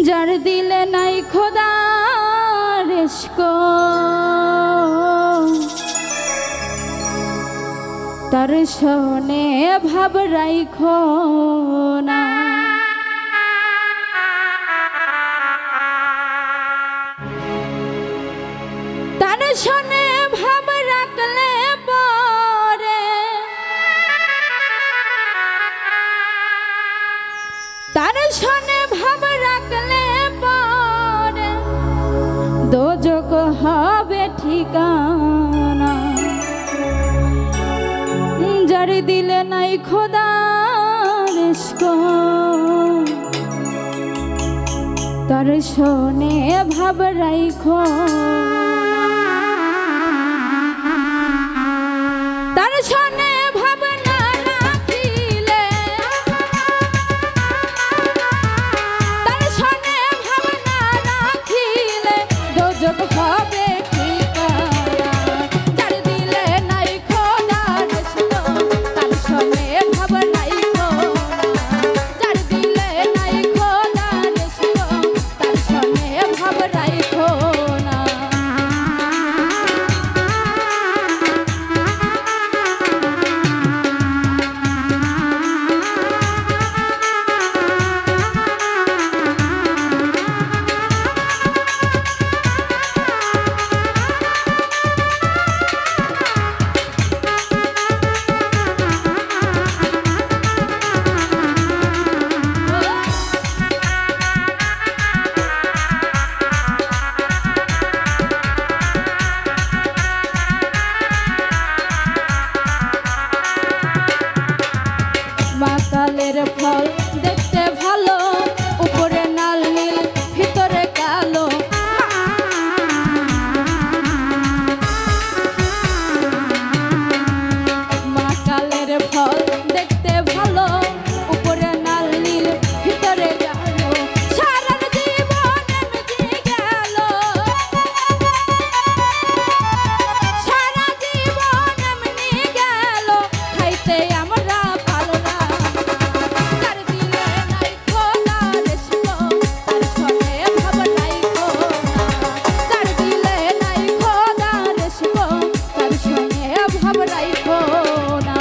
যার দিলে নাই খোদার ইশক তার শোনে ভাব রাইখো না। তার শোনে ভাব রাখলে পরে তার শোনে ভাব রাখলে পরে দোজক হবে ঠিকানা। যার দিলে নাই খোদার ইশক তার শোনে ভাব রাইখো না। তার শোনে ভাব না রাখিলে তার শোনে ভাব না রাখিলে দোজক হবে ঠিকানা। যার দিলে নাই খোদার ইশক তার শোনে ভাব রাইখো না। যার দিলে নাই খোদার ইশক তার শোনে ভাব রাইখো না। মাকালের ফল দেখতে ভালো উপরে লাল নীল ভিতরে কালো। মাকালের ফল দেখতে ভালো উপরে লাল নীল ভিতরে কালো। সারা জীবন এমনি গেল সারা জীবন এমনি গেল খাইতে আমরা ভালো না। যার দিলে নাই খোদার ইশক তার শোনে ভাব রাইখো না। যার দিলে নাই খোদার ইশক তার শোনে ভাব রাইখো না।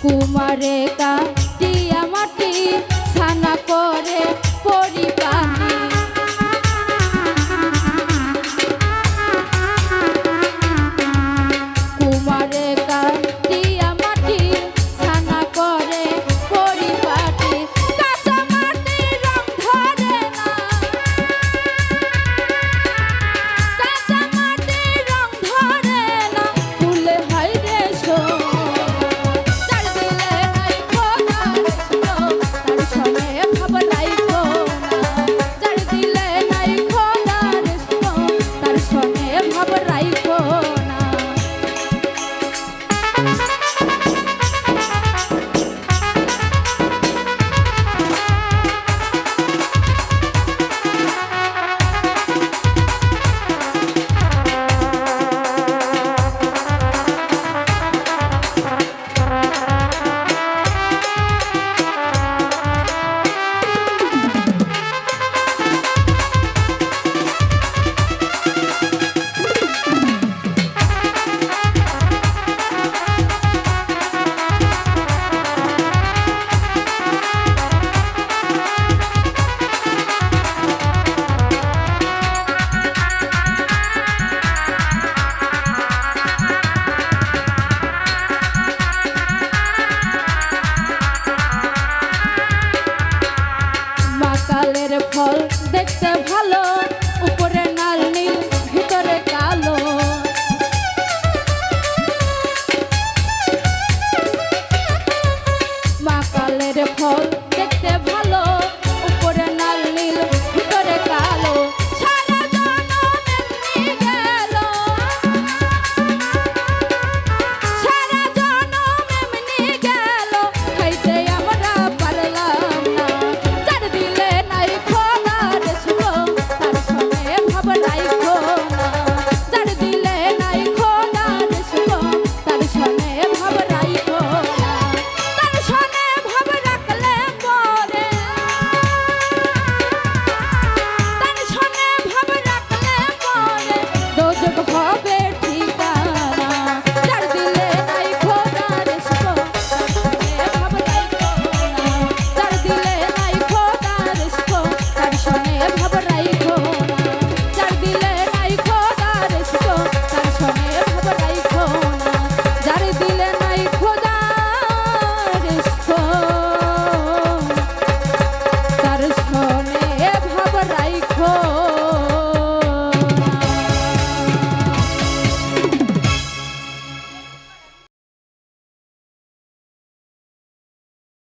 কুমারে কাটিয়া মাটি ছানা করে পরিপাটি। কুমারে কাটিয়া মাটি ছানা করে পরিপাটি। কাঁচা মাটির রং ধরে না কাঁচা মাটির রং ধরে না ফুলে হয় রে সোনা। যার দিলে নাই খোদার কপালের ফল